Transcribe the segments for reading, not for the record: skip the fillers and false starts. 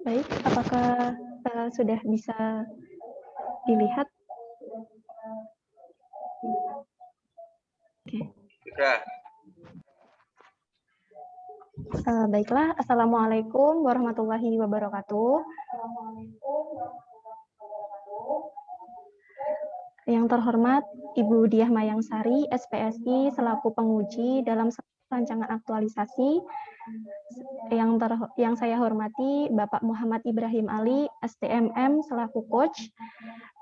Baik, apakah sudah bisa dilihat? Oke. Sudah. Baiklah, Assalamualaikum warahmatullahi wabarakatuh. Yang terhormat Ibu Diah Mayangsari, SPSI, selaku penguji dalam rancangan aktualisasi. Yang saya hormati Bapak Muhammad Ibrahim Ali, STMM, selaku coach.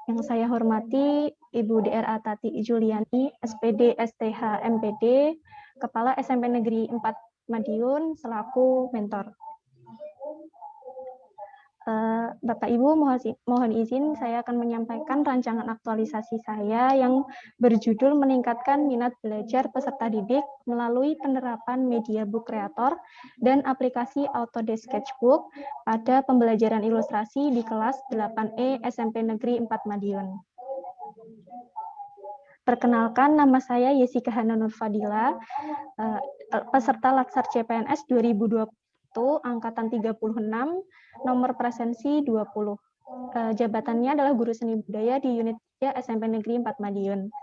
Yang saya hormati Ibu DRA Tati Juliani, SPD, STH, MPD, Kepala SMP Negeri 4 Madiun, selaku mentor. Bapak Ibu, mohon izin saya akan menyampaikan rancangan aktualisasi saya yang berjudul meningkatkan minat belajar peserta didik melalui penerapan media book creator dan aplikasi Autodesk Sketchbook pada pembelajaran ilustrasi di kelas 8E SMP Negeri 4 Madiun. Perkenalkan, nama saya Yesika Hana Nur Fadila, peserta Latsar CPNS 2020, angkatan 36, nomor presensi 20. Jabatannya adalah Guru Seni Budaya di Unit 3 SMP Negeri 4 Madiun.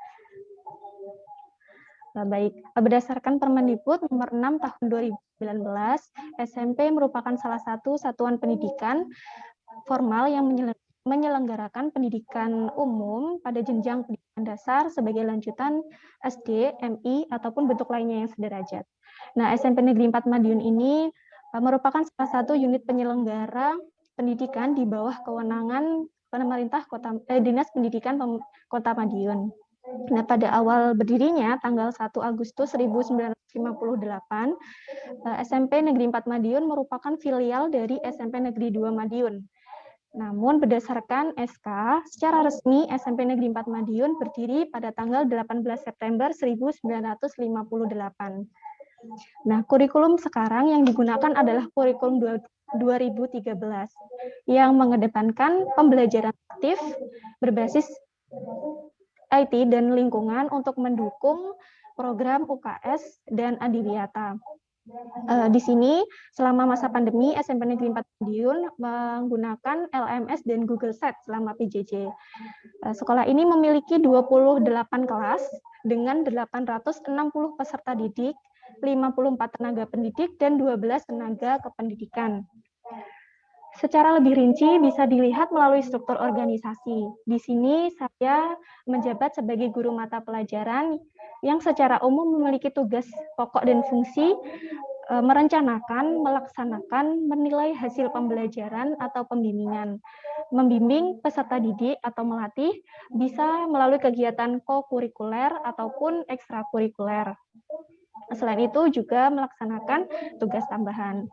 Baik, berdasarkan Permendikbud nomor 6 tahun 2019, SMP merupakan salah satu satuan pendidikan formal yang menyelenggarakan pendidikan umum pada jenjang pendidikan dasar sebagai lanjutan SD, MI, ataupun bentuk lainnya yang sederajat. Nah, SMP Negeri 4 Madiun ini merupakan salah satu unit penyelenggara pendidikan di bawah kewenangan pemerintah Dinas Pendidikan Kota Madiun. Nah, pada awal berdirinya tanggal 1 Agustus 1958, SMP Negeri 4 Madiun merupakan filial dari SMP Negeri 2 Madiun. Namun berdasarkan SK, secara resmi SMP Negeri 4 Madiun berdiri pada tanggal 18 September 1958. Nah, kurikulum sekarang yang digunakan adalah kurikulum 2013 yang mengedepankan pembelajaran aktif berbasis IT dan lingkungan untuk mendukung program UKS dan Adiwiyata. Di sini, selama masa pandemi, SMP Negeri 4 Madiun menggunakan LMS dan Google Sites selama PJJ. Sekolah ini memiliki 28 kelas dengan 860 peserta didik, 54 tenaga pendidik, dan 12 tenaga kependidikan. Secara lebih rinci bisa dilihat melalui struktur organisasi. Di sini saya menjabat sebagai guru mata pelajaran yang secara umum memiliki tugas pokok dan fungsi merencanakan, melaksanakan, menilai hasil pembelajaran atau pembimbingan, membimbing peserta didik atau melatih bisa melalui kegiatan kokurikuler ataupun ekstrakurikuler. Selain itu juga melaksanakan tugas tambahan.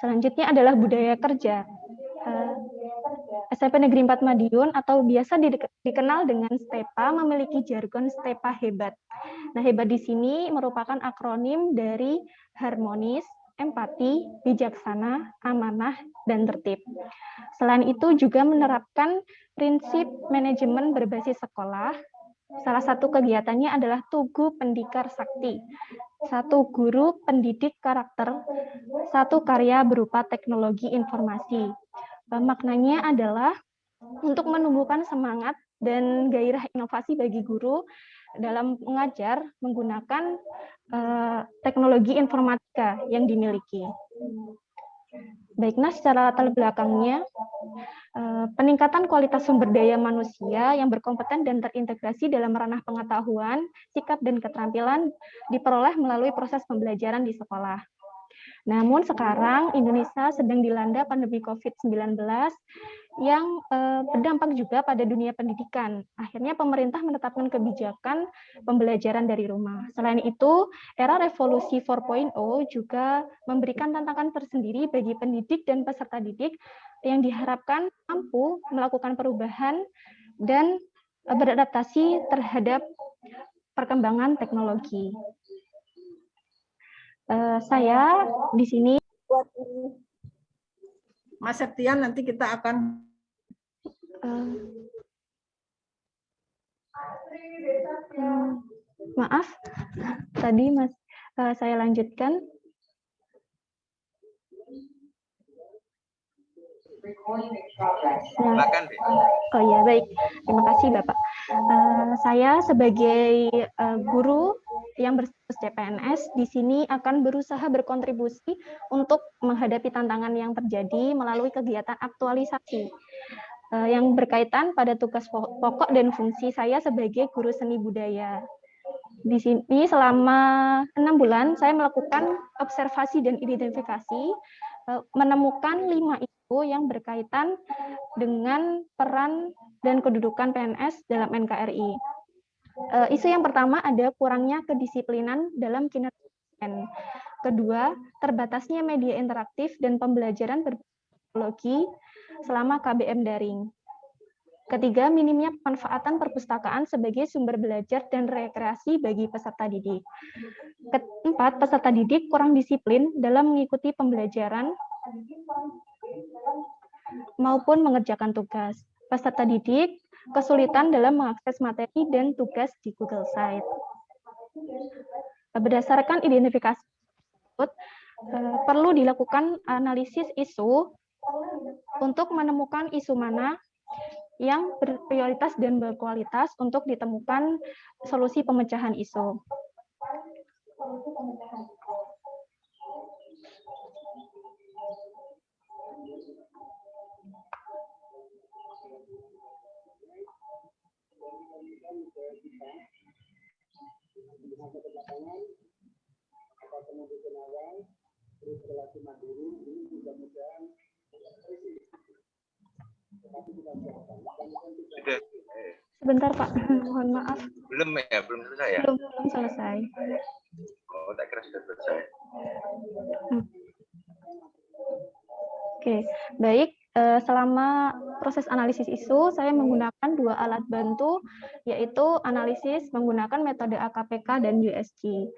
Selanjutnya adalah budaya kerja. SMP Negeri 4 Madiun atau biasa dikenal dengan STEPA memiliki jargon STEPA hebat. Nah, hebat di sini merupakan akronim dari harmonis, empati, bijaksana, amanah, dan tertib. Selain itu juga menerapkan prinsip manajemen berbasis sekolah. Salah satu kegiatannya adalah Tugu Pendikar Sakti. 1 guru pendidik karakter, 1 karya berupa teknologi informasi. Maknanya adalah untuk menumbuhkan semangat dan gairah inovasi bagi guru dalam mengajar menggunakan teknologi informatika yang dimiliki. Baik, nah secara latar belakangnya, peningkatan kualitas sumber daya manusia yang berkompeten dan terintegrasi dalam ranah pengetahuan, sikap, dan keterampilan diperoleh melalui proses pembelajaran di sekolah. Namun sekarang Indonesia sedang dilanda pandemi COVID-19 yang berdampak juga pada dunia pendidikan. Akhirnya pemerintah menetapkan kebijakan pembelajaran dari rumah. Selain itu, era revolusi 4.0 juga memberikan tantangan tersendiri bagi pendidik dan peserta didik yang diharapkan mampu melakukan perubahan dan beradaptasi terhadap perkembangan teknologi. Saya di sini. Mas Septian, nanti kita akan Maaf, tadi saya lanjutkan. Nah, oh ya, baik. Terima kasih, Bapak. Saya sebagai guru yang berstatus CPNS di sini akan berusaha berkontribusi untuk menghadapi tantangan yang terjadi melalui kegiatan aktualisasi yang berkaitan pada tugas pokok dan fungsi saya sebagai guru seni budaya. Di sini selama 6 bulan saya melakukan observasi dan identifikasi, menemukan 5 isu yang berkaitan dengan peran dan kedudukan PNS dalam NKRI. Isu yang pertama ada kurangnya kedisiplinan dalam kinerja PN. Kedua, terbatasnya media interaktif dan pembelajaran berteknologi selama KBM daring. Ketiga, minimnya pemanfaatan perpustakaan sebagai sumber belajar dan rekreasi bagi peserta didik. Keempat, peserta didik kurang disiplin dalam mengikuti pembelajaran maupun mengerjakan tugas. Peserta didik kesulitan dalam mengakses materi dan tugas di Google Site. Berdasarkan identifikasi tersebut, perlu dilakukan analisis isu untuk menemukan isu mana yang berprioritas dan berkualitas untuk ditemukan solusi pemecahan isu. Sudah. Sebentar Pak, mohon maaf. Belum ya, belum selesai ya? Belum selesai. Oh, tak kira sudah selesai. Oke, baik. Selama proses analisis isu, saya menggunakan 2 alat bantu, yaitu analisis menggunakan metode AKPK dan USG.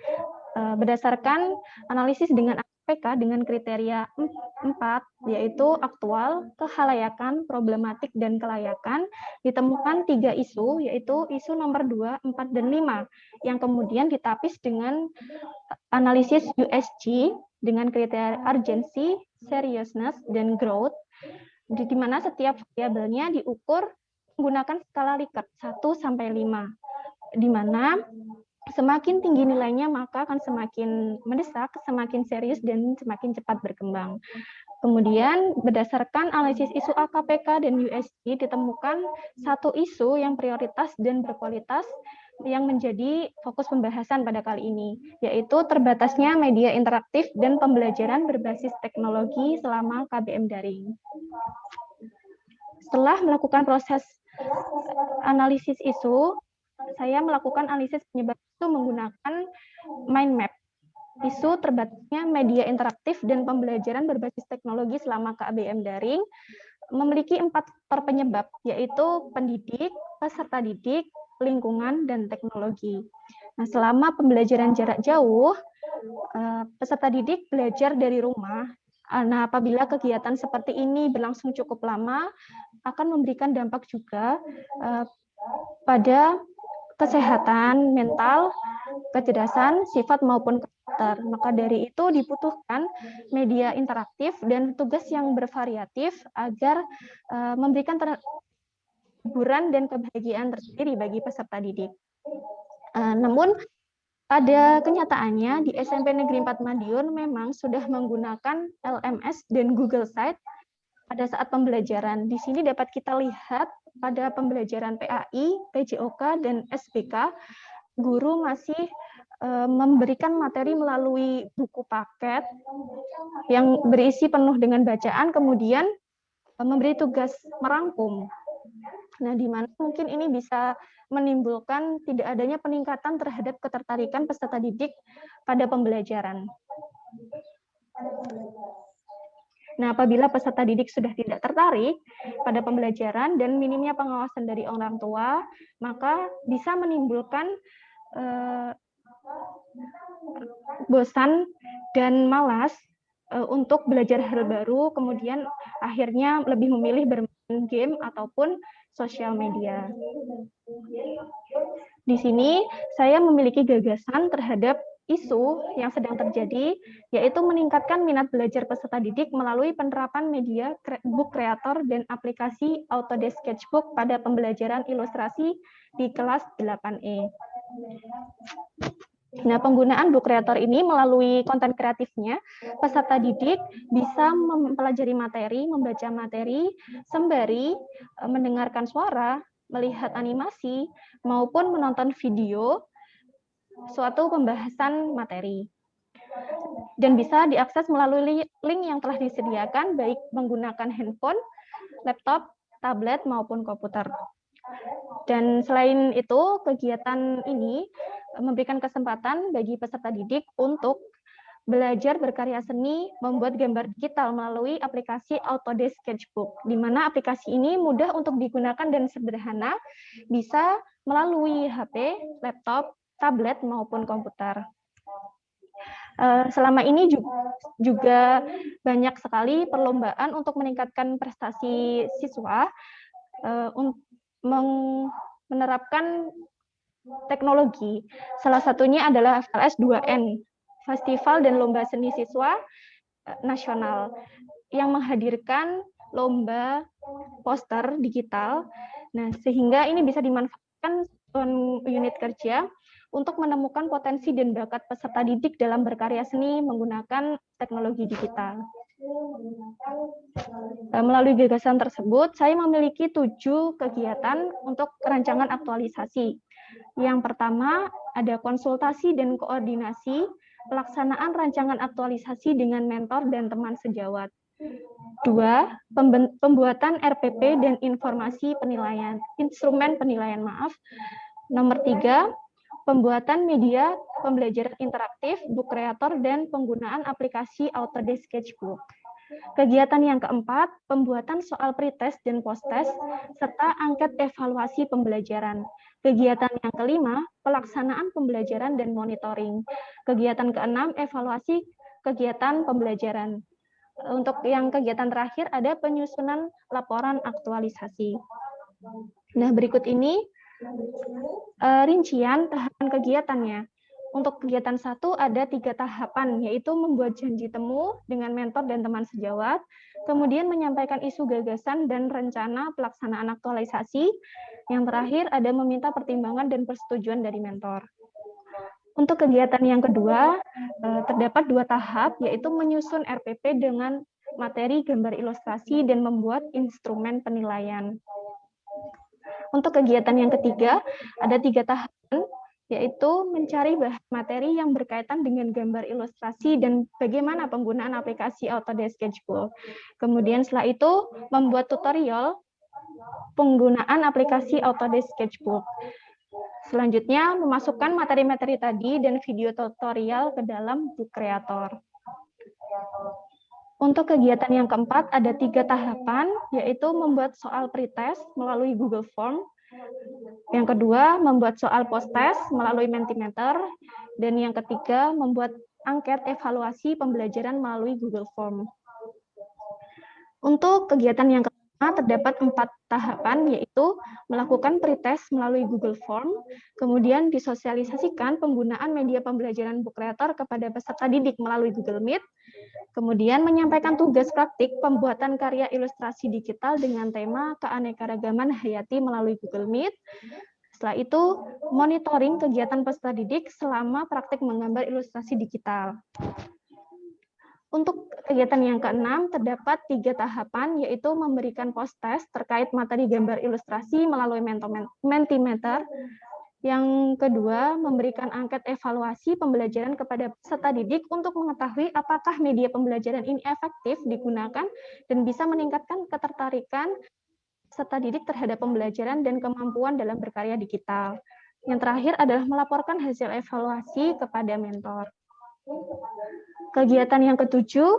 Berdasarkan analisis dengan AKPK dengan kriteria 4, yaitu aktual, kehalayakan, problematik, dan kelayakan, ditemukan 3 isu, yaitu isu nomor 2, 4, dan 5, yang kemudian ditapis dengan analisis USG dengan kriteria urgency, seriousness, dan growth, di mana setiap variabelnya diukur menggunakan skala Likert 1-5, di mana semakin tinggi nilainya maka akan semakin mendesak, semakin serius, dan semakin cepat berkembang. Kemudian berdasarkan analisis isu AKPK dan USG ditemukan 1 isu yang prioritas dan berkualitas yang menjadi fokus pembahasan pada kali ini, yaitu terbatasnya media interaktif dan pembelajaran berbasis teknologi selama KBM daring. Setelah melakukan proses analisis isu, saya melakukan analisis penyebab isu menggunakan mind map. Isu terbatasnya media interaktif dan pembelajaran berbasis teknologi selama KBM daring memiliki 4 faktor penyebab, yaitu pendidik, peserta didik, lingkungan, dan teknologi. Nah, selama pembelajaran jarak jauh, peserta didik belajar dari rumah. Nah, apabila kegiatan seperti ini berlangsung cukup lama, akan memberikan dampak juga pada kesehatan mental, kecerdasan, sifat maupun karakter. Maka dari itu dibutuhkan media interaktif dan tugas yang bervariatif agar memberikan hiburan dan kebahagiaan tersendiri bagi peserta didik. Namun pada kenyataannya di SMP Negeri 4 Madiun memang sudah menggunakan LMS dan Google Site pada saat pembelajaran. Di sini dapat kita lihat pada pembelajaran PAI, PJOK, dan SBK, guru masih memberikan materi melalui buku paket yang berisi penuh dengan bacaan, kemudian memberi tugas merangkum. Nah, di mana mungkin ini bisa menimbulkan tidak adanya peningkatan terhadap ketertarikan peserta didik pada pembelajaran. Nah, apabila peserta didik sudah tidak tertarik pada pembelajaran dan minimnya pengawasan dari orang tua, maka bisa menimbulkan bosan dan malas untuk belajar hal baru, kemudian akhirnya lebih memilih bermain game ataupun sosial media. Di sini saya memiliki gagasan terhadap isu yang sedang terjadi, yaitu meningkatkan minat belajar peserta didik melalui penerapan media book creator dan aplikasi Autodesk Sketchbook pada pembelajaran ilustrasi di kelas 8E. Nah, penggunaan book creator ini melalui konten kreatifnya, peserta didik bisa mempelajari materi, membaca materi, sembari mendengarkan suara, melihat animasi, maupun menonton video suatu pembahasan materi. Dan bisa diakses melalui link yang telah disediakan, baik menggunakan handphone, laptop, tablet, maupun komputer. Dan selain itu, kegiatan ini memberikan kesempatan bagi peserta didik untuk belajar berkarya seni, membuat gambar digital melalui aplikasi Autodesk Sketchbook, di mana aplikasi ini mudah untuk digunakan dan sederhana, bisa melalui HP, laptop, tablet, maupun komputer. Selama ini juga banyak sekali perlombaan untuk meningkatkan prestasi siswa, menerapkan teknologi. Salah satunya adalah FLS2N, Festival dan Lomba Seni Siswa Nasional, yang menghadirkan lomba poster digital. Nah, sehingga ini bisa dimanfaatkan unit kerja untuk menemukan potensi dan bakat peserta didik dalam berkarya seni menggunakan teknologi digital. Melalui gagasan tersebut, saya memiliki 7 kegiatan untuk rancangan aktualisasi. Yang pertama, ada konsultasi dan koordinasi pelaksanaan rancangan aktualisasi dengan mentor dan teman sejawat. 2, pembuatan RPP dan informasi penilaian, instrumen penilaian, Nomor 3, pembuatan media pembelajaran interaktif, book creator, dan penggunaan aplikasi Autodesk Sketchbook. Kegiatan yang keempat, pembuatan soal pretest dan posttest, serta angket evaluasi pembelajaran. Kegiatan yang kelima, pelaksanaan pembelajaran dan monitoring. Kegiatan keenam, evaluasi kegiatan pembelajaran. Untuk yang kegiatan terakhir, ada penyusunan laporan aktualisasi. Nah, berikut ini rincian tahapan kegiatannya. Untuk kegiatan 1 ada 3 tahapan, yaitu membuat janji temu dengan mentor dan teman sejawat, kemudian menyampaikan isu gagasan dan rencana pelaksanaan aktualisasi, yang terakhir ada meminta pertimbangan dan persetujuan dari mentor. Untuk kegiatan yang kedua, terdapat 2 tahap, yaitu menyusun RPP dengan materi gambar ilustrasi dan membuat instrumen penilaian. Untuk kegiatan yang ketiga, ada 3 tahapan, yaitu mencari bahan materi yang berkaitan dengan gambar ilustrasi dan bagaimana penggunaan aplikasi Autodesk Sketchbook. Kemudian setelah itu, membuat tutorial penggunaan aplikasi Autodesk Sketchbook. Selanjutnya, memasukkan materi-materi tadi dan video tutorial ke dalam book creator. Untuk kegiatan yang keempat, ada 3 tahapan, yaitu membuat soal pretest melalui Google Form. Yang kedua, membuat soal post-test melalui Mentimeter. Dan yang ketiga, membuat angket evaluasi pembelajaran melalui Google Form. Untuk kegiatan yang kelima, terdapat 4 tahapan, yaitu melakukan pretest melalui Google Form, kemudian disosialisasikan penggunaan media pembelajaran book creator kepada peserta didik melalui Google Meet, kemudian menyampaikan tugas praktik pembuatan karya ilustrasi digital dengan tema keanekaragaman hayati melalui Google Meet. Setelah itu, monitoring kegiatan peserta didik selama praktik menggambar ilustrasi digital. Untuk kegiatan yang keenam, terdapat 3 tahapan, yaitu memberikan post-test terkait materi gambar ilustrasi melalui Mentimeter. Yang kedua, memberikan angket evaluasi pembelajaran kepada peserta didik untuk mengetahui apakah media pembelajaran ini efektif digunakan dan bisa meningkatkan ketertarikan peserta didik terhadap pembelajaran dan kemampuan dalam berkarya digital. Yang terakhir adalah melaporkan hasil evaluasi kepada mentor. Kegiatan yang ketujuh,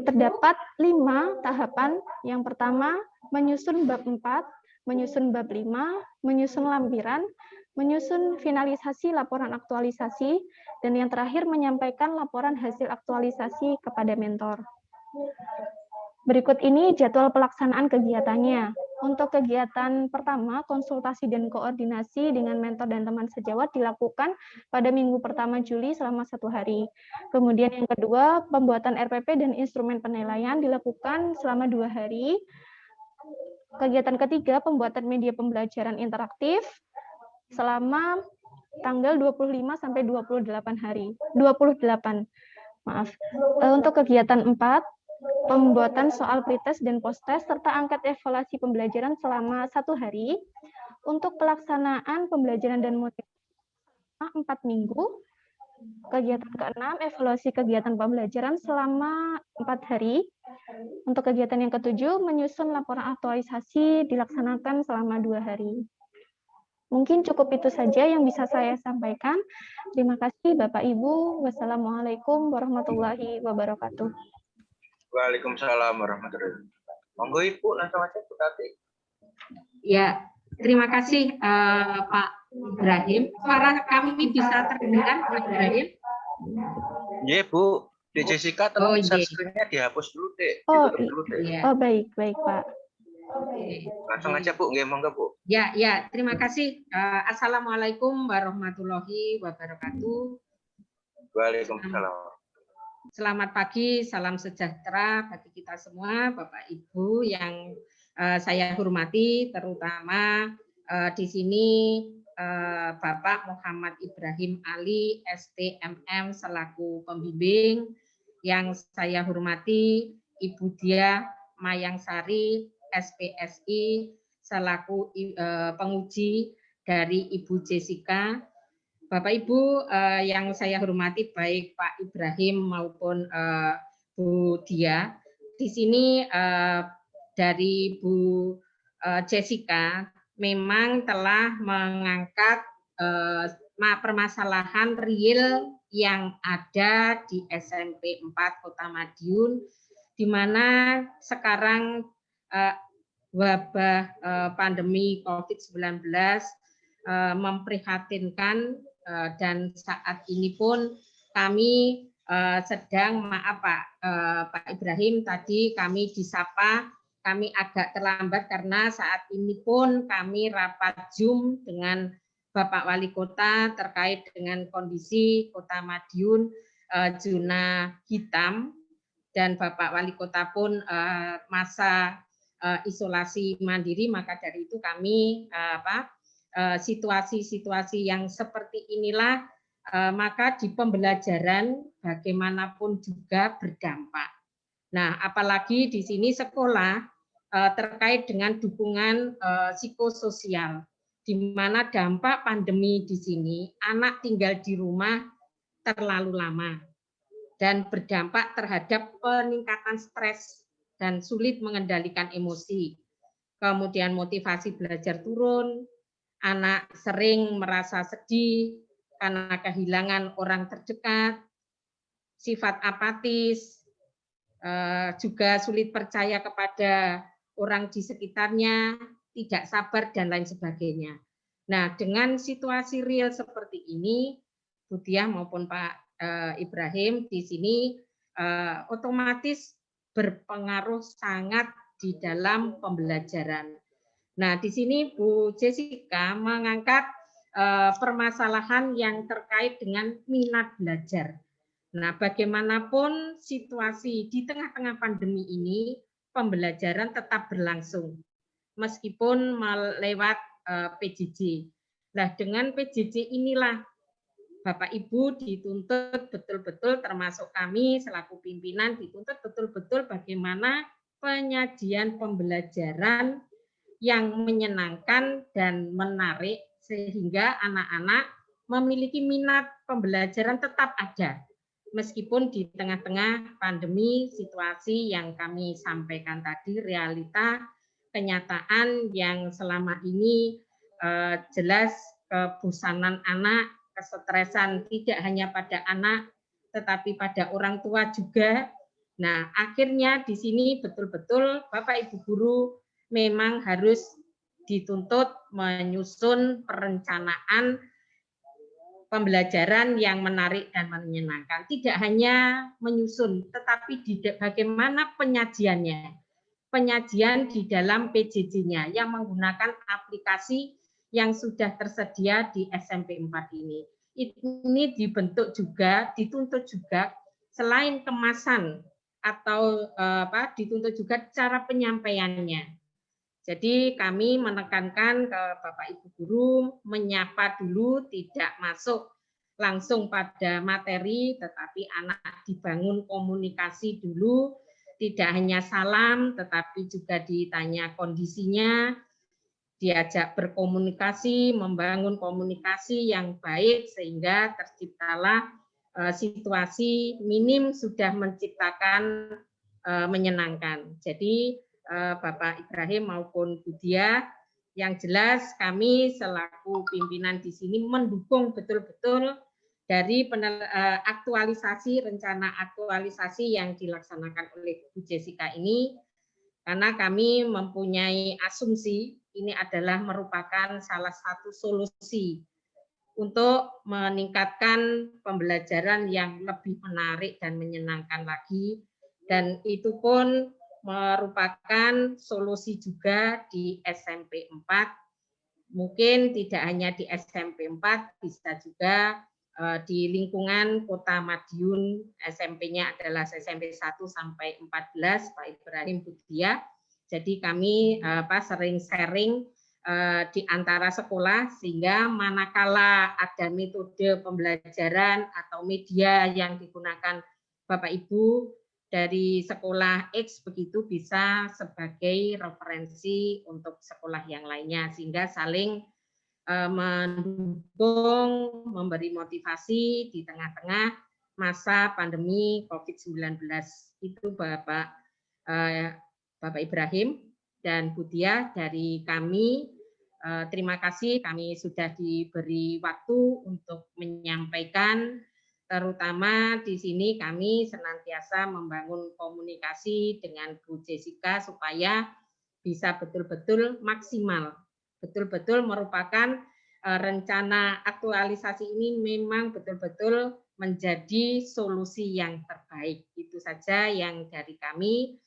terdapat 5 tahapan. Yang pertama, menyusun bab 4, menyusun bab 5, menyusun lampiran, menyusun finalisasi laporan aktualisasi, dan yang terakhir menyampaikan laporan hasil aktualisasi kepada mentor. Berikut ini jadwal pelaksanaan kegiatannya. Untuk kegiatan pertama, konsultasi dan koordinasi dengan mentor dan teman sejawat dilakukan pada minggu pertama Juli selama 1 hari. Kemudian yang kedua, pembuatan RPP dan instrumen penilaian dilakukan selama 2 hari. Kegiatan ketiga, pembuatan media pembelajaran interaktif selama tanggal 25 sampai 28 hari. 28, maaf. Untuk kegiatan 4, pembuatan soal pretest dan post-test serta angket evaluasi pembelajaran selama 1 hari. Untuk pelaksanaan pembelajaran dan motivasi 4 minggu. Kegiatan ke-6, evaluasi kegiatan pembelajaran selama 4 hari. Untuk kegiatan yang ke-7, menyusun laporan aktualisasi dilaksanakan selama 2 hari. Mungkin cukup itu saja yang bisa saya sampaikan. Terima kasih Bapak Ibu. Wassalamualaikum warahmatullahi wabarakatuh. Waalaikumsalam warahmatullahi wabarakatuh. Monggo Ibu langsung aja Bu Tati. Ya, terima kasih Pak Ibrahim. Suara kami bisa terdengar Pak Ibrahim? Iya Bu, di Jessica tolong share iya. screen-nya dihapus dulu deh. Oh, Ditutup dulu deh. Iya. oh baik Pak. Langsung aja Bu, nggih monggo Bu. Ya, terima kasih. Assalamualaikum warahmatullahi wabarakatuh. Waalaikumsalam. Selamat pagi, salam sejahtera bagi kita semua, Bapak Ibu yang saya hormati, terutama di sini Bapak Muhammad Ibrahim Ali, STMM selaku pembimbing, yang saya hormati Ibu Dia Mayangsari, SPSI selaku penguji dari Ibu Jessica. Bapak Ibu yang saya hormati baik Pak Ibrahim maupun Bu Dia, di sini dari Bu Jessica memang telah mengangkat permasalahan real yang ada di SMP 4 Kota Madiun, di mana sekarang wabah pandemi COVID-19 memprihatinkan, dan saat ini pun kami sedang, maaf Pak Ibrahim, tadi kami disapa, kami agak terlambat karena saat ini pun kami rapat Zoom dengan Bapak Wali Kota terkait dengan kondisi Kota Madiun zona hitam, dan Bapak Wali Kota pun masa isolasi mandiri, maka dari itu kami situasi-situasi yang seperti inilah maka di pembelajaran bagaimanapun juga berdampak. Nah, apalagi di sini sekolah terkait dengan dukungan psikososial, di mana dampak pandemi di sini anak tinggal di rumah terlalu lama dan berdampak terhadap peningkatan stres dan sulit mengendalikan emosi. Kemudian motivasi belajar turun, anak sering merasa sedih karena kehilangan orang terdekat, sifat apatis, juga sulit percaya kepada orang di sekitarnya, tidak sabar, dan lain sebagainya. Nah, dengan situasi real seperti ini, Bu Diah maupun Pak Ibrahim di sini otomatis berpengaruh sangat di dalam pembelajaran. Nah, di sini Bu Jessica mengangkat permasalahan yang terkait dengan minat belajar. Nah, bagaimanapun situasi di tengah-tengah pandemi ini, pembelajaran tetap berlangsung, meskipun lewat PJJ. Nah, dengan PJJ inilah Bapak Ibu dituntut betul-betul, termasuk kami selaku pimpinan, dituntut betul-betul bagaimana penyajian pembelajaran yang menyenangkan dan menarik sehingga anak-anak memiliki minat pembelajaran tetap ada meskipun di tengah-tengah pandemi, situasi yang kami sampaikan tadi, realita kenyataan yang selama ini jelas kebosanan anak, kesetresan tidak hanya pada anak tetapi pada orang tua juga. Nah, akhirnya di sini betul-betul Bapak Ibu guru memang harus dituntut menyusun perencanaan pembelajaran yang menarik dan menyenangkan. Tidak hanya menyusun, tetapi bagaimana penyajiannya. penyajian di dalam PJJ-nya yang menggunakan aplikasi yang sudah tersedia di SMP 4 ini. Ini dituntut juga selain kemasan atau dituntut juga cara penyampaiannya. Jadi kami menekankan ke Bapak Ibu guru menyapa dulu, tidak masuk langsung pada materi, tetapi anak dibangun komunikasi dulu, tidak hanya salam, tetapi juga ditanya kondisinya, diajak berkomunikasi, membangun komunikasi yang baik sehingga terciptalah situasi minim sudah menciptakan menyenangkan. Jadi Bapak Ibrahim maupun Budia, yang jelas kami selaku pimpinan di sini mendukung betul-betul dari aktualisasi, rencana aktualisasi yang dilaksanakan oleh Bu Jessica ini, karena kami mempunyai asumsi ini adalah merupakan salah satu solusi untuk meningkatkan pembelajaran yang lebih menarik dan menyenangkan lagi, dan itu pun merupakan solusi juga di SMP 4, mungkin tidak hanya di SMP 4, bisa juga di lingkungan Kota Madiun, SMP-nya adalah SMP 1 sampai 14, Pak Ibrahim Budia. Jadi kami sering sharing di antara sekolah, sehingga manakala ada metode pembelajaran atau media yang digunakan Bapak Ibu dari sekolah X begitu bisa sebagai referensi untuk sekolah yang lainnya, sehingga saling mendukung, memberi motivasi di tengah-tengah masa pandemi COVID-19. Itu Bapak Ibrahim dan Budia dari kami. Terima kasih, kami sudah diberi waktu untuk menyampaikan. Terutama di sini kami senantiasa membangun komunikasi dengan Bu Jessica supaya bisa betul-betul maksimal, betul-betul merupakan rencana aktualisasi ini memang betul-betul menjadi solusi yang terbaik. Itu saja yang dari kami.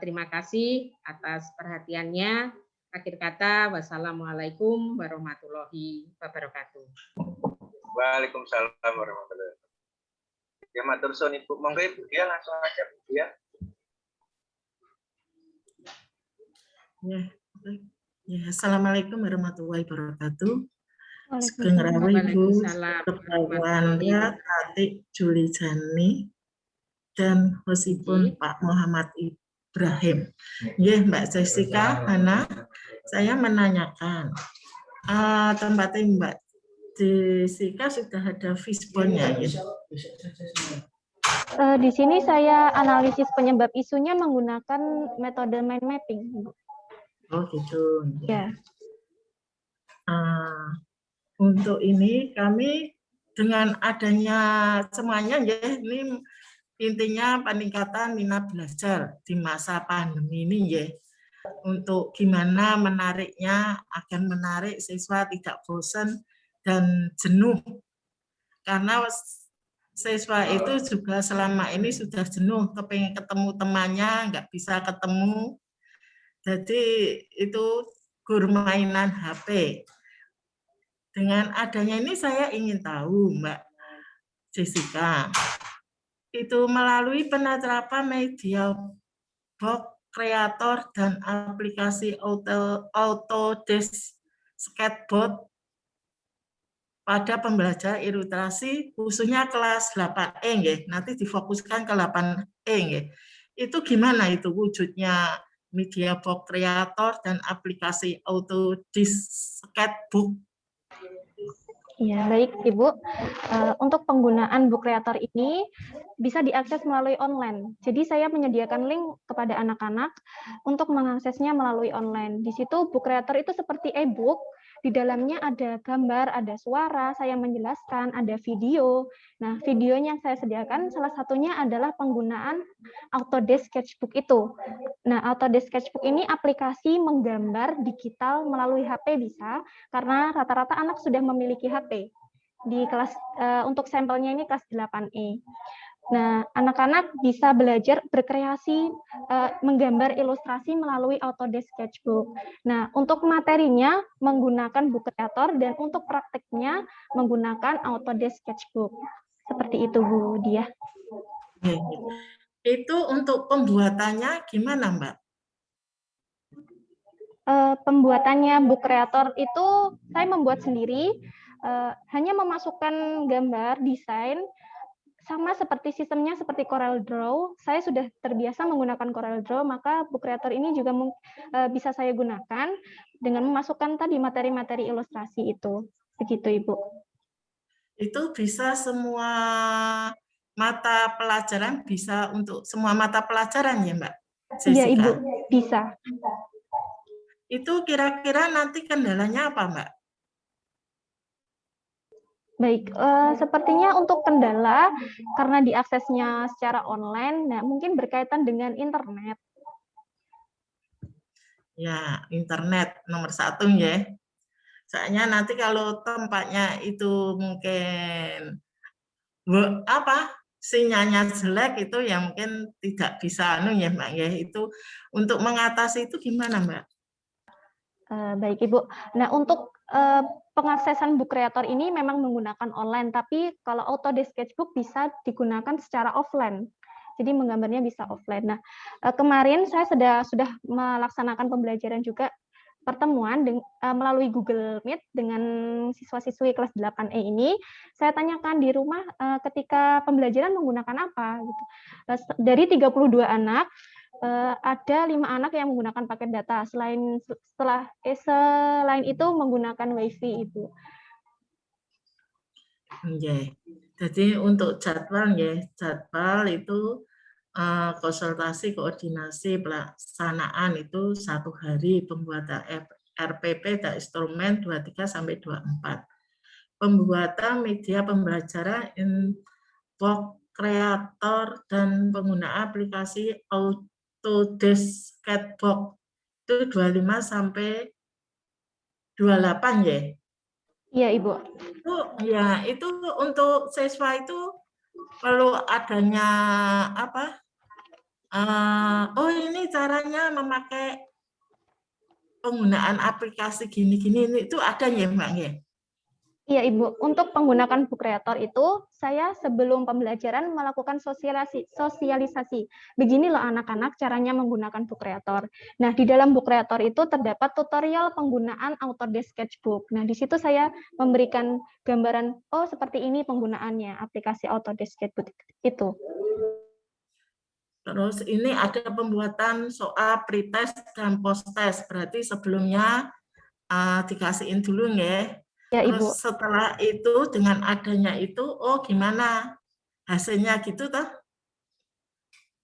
Terima kasih atas perhatiannya. Akhir kata, wassalamualaikum warahmatullahi wabarakatuh. Waalaikumsalam warahmatullahi wabarakatuh. Ya, matur suwun Ibu. Monggo Ibu dia langsung aja Bu ya. Ya, assalamualaikum warahmatullahi wabarakatuh. Waalaikumsalam. Ibu Wanda, Atik Juli Jani, dan hostipun Pak Muhammad Ibrahim. Ya, Mbak Jessica, Hana, saya menanyakan, tempatnya Mbak Jessica sudah ada fishbone-nya ya? Di sini saya analisis penyebab isunya menggunakan metode mind mapping. Oh gitu. Ya. Untuk ini kami dengan adanya semuanya ya, ini intinya peningkatan minat belajar di masa pandemi ini ya. Untuk gimana menariknya agar menarik siswa tidak bosan dan jenuh, karena siswa itu juga selama ini sudah jenuh, kepengen ketemu temannya nggak bisa ketemu, jadi itu guru mainan HP. Dengan adanya ini saya ingin tahu Mbak Jessica, itu melalui penerapan media box kreator dan aplikasi Autodesk Skateboard pada pembelajaran ilustrasi khususnya kelas 8E nggih, nanti difokuskan ke 8E nggih. Itu gimana itu wujudnya media box kreator dan aplikasi Autodesk Skateboard? Ya, baik Ibu. Untuk penggunaan Book Creator ini bisa diakses melalui online. Jadi saya menyediakan link kepada anak-anak untuk mengaksesnya melalui online. Di situ Book Creator itu seperti e-book, di dalamnya ada gambar, ada suara, saya menjelaskan, ada video. Nah, videonya yang saya sediakan salah satunya adalah penggunaan Autodesk Sketchbook itu. Nah, Autodesk Sketchbook ini aplikasi menggambar digital melalui HP bisa, karena rata-rata anak sudah memiliki HP. Di kelas untuk sampelnya ini kelas 8E. Nah, anak-anak bisa belajar berkreasi, menggambar ilustrasi melalui Autodesk Sketchbook. Nah, untuk materinya menggunakan Book Creator dan untuk prakteknya menggunakan Autodesk Sketchbook. Seperti itu, Bu Diah. Itu untuk pembuatannya gimana, Mbak? Pembuatannya Book Creator itu saya membuat sendiri, hanya memasukkan gambar, desain, sama seperti sistemnya seperti Corel Draw. Saya sudah terbiasa menggunakan Corel Draw, maka Book Creator ini juga bisa saya gunakan dengan memasukkan tadi materi-materi ilustrasi itu. Begitu, Ibu. Itu bisa semua mata pelajaran, bisa untuk semua mata pelajaran ya, Mbak Jessica? Iya, Ibu, bisa. Itu kira-kira nanti kendalanya apa, Mbak? Baik, sepertinya untuk kendala, karena diaksesnya secara online, nah mungkin berkaitan dengan internet. Ya, internet nomor 1 ya. Soalnya nanti kalau tempatnya itu mungkin sinyalnya jelek itu ya mungkin tidak bisa ya, Mbak ya. Itu untuk mengatasi itu gimana, Mbak? Baik, Ibu. Nah, untuk pengaksesan Book Creator ini memang menggunakan online, tapi kalau Autodesk Sketchbook bisa digunakan secara offline. Jadi menggambarnya bisa offline. Nah, kemarin saya sudah melaksanakan pembelajaran juga pertemuan melalui Google Meet dengan siswa-siswi kelas 8E ini. Saya tanyakan di rumah ketika pembelajaran menggunakan apa gitu. Dari 32 anak, ada 5 anak yang menggunakan paket data. Selain itu menggunakan WiFi, Ibu. Ya. Jadi untuk jadwal itu konsultasi koordinasi pelaksanaan itu 1 hari, pembuatan RPP dan instrumen 23 sampai 24. Pembuatan media pembelajaran Book Creator dan penggunaan aplikasi Autodesk Sketchbook itu 25 sampai 28 ya. Iya, Ibu. Itu untuk siswa itu perlu adanya apa? Ini caranya memakai penggunaan aplikasi gini-gini itu ada ya, Mbak ya? Iya, Ibu. Untuk menggunakan Book Creator itu, saya sebelum pembelajaran melakukan sosialisasi. Begini loh anak-anak caranya menggunakan Book Creator. Nah, di dalam Book Creator itu terdapat tutorial penggunaan Autodesk Sketchbook. Nah, di situ saya memberikan gambaran, oh seperti ini penggunaannya, aplikasi Autodesk Sketchbook itu. Terus ini ada pembuatan soal pretest dan post-test. Berarti sebelumnya dikasihin dulu ya. Ya, Terus Ibu. setelah itu dengan adanya itu, gimana hasilnya gitu toh?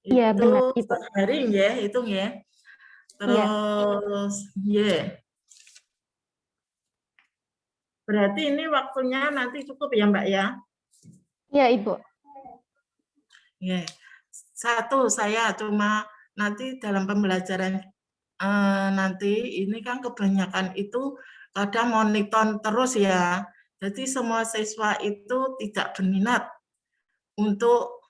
Iya, benar, Ibu. Sharing ya, itu ya. Terus berarti ini waktunya nanti cukup ya, Mbak ya? Iya, Ibu. Satu, saya cuma nanti dalam pembelajaran nanti ini kan kebanyakan itu kadang monitor terus ya. Jadi semua siswa itu tidak berminat untuk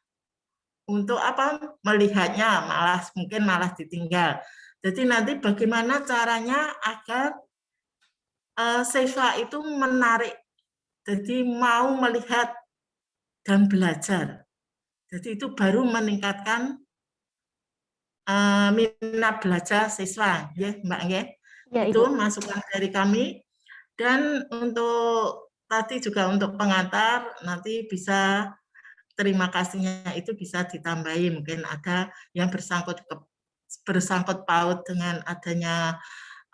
melihatnya, mungkin malah ditinggal. Jadi nanti bagaimana caranya agar siswa itu menarik, jadi mau melihat dan belajar. Jadi itu baru meningkatkan minat belajar siswa, ya Mbak ya. Itu masukan dari kami. Dan untuk tadi juga untuk pengantar nanti bisa terima kasihnya itu bisa ditambahi, mungkin ada yang bersangkut paut dengan adanya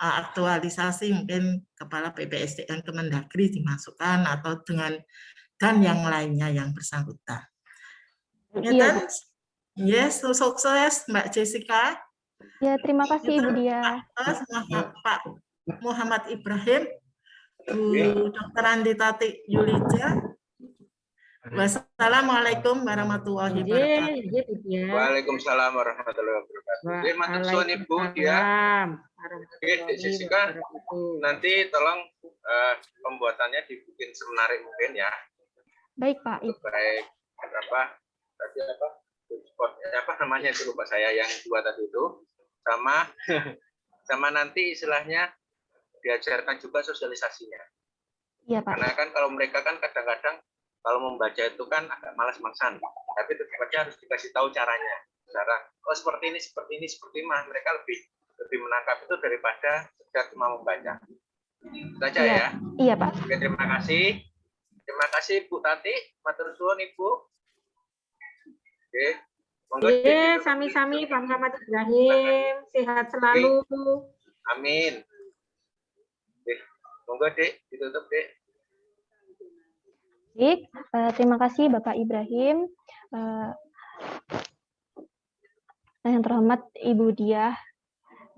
aktualisasi, mungkin Kepala BPSDM Kemendagri dimasukkan atau dan yang lainnya yang bersangkutan. Ya, yes, sukses Mbak Jessica. Ya, terima kasih Ibu Diah. Pak Muhammad Ibrahim, Bu Dr. Andi Tati Yulija. Wassalamualaikum warahmatullahi wabarakatuh. Waalaikumsalam warahmatullahi wabarakatuh. Jadi matur suwun Ibu Diah. Oke, Jessica, nanti tolong pembuatannya dibikin semenarik mungkin ya. Baik Pak. Baik, tadi apa namanya itu lupa saya, yang 2 tadi itu, sama nanti istilahnya diajarkan juga sosialisasinya. Iya, Pak. Karena kan kalau mereka kan kadang-kadang kalau membaca itu kan agak malas-malasan, tapi tetap aja harus dikasih tahu caranya. Cara, oh seperti ini, mereka lebih menangkap itu daripada sekedar cuma membaca. Itu aja ya. Iya, Pak. Oke, terima kasih. Terima kasih Bu Tati, matur suwun Ibu. Oke. Sami-sami Pak Muhammad Ibrahim, sehat selalu. Amin. Oke. Monggo Dek, ditutup Dek. Baik, terima kasih Bapak Ibrahim. Yang terhormat Ibu Diah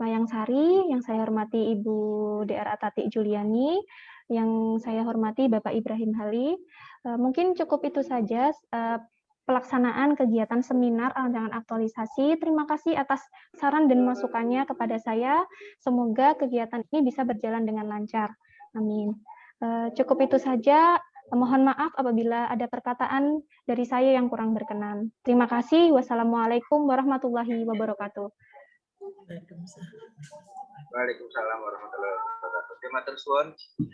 Mayangsari, yang saya hormati Ibu DR Atati Juliani, yang saya hormati Bapak Ibrahim Hali. Mungkin cukup itu saja pelaksanaan kegiatan seminar rancangan aktualisasi. Terima kasih atas saran dan masukannya kepada saya. Semoga kegiatan ini bisa berjalan dengan lancar. Amin. Cukup itu saja. Mohon maaf apabila ada perkataan dari saya yang kurang berkenan. Terima kasih. Wassalamualaikum warahmatullahi wabarakatuh. Waalaikumsalam warahmatullahi wabarakatuh. Terima kasih.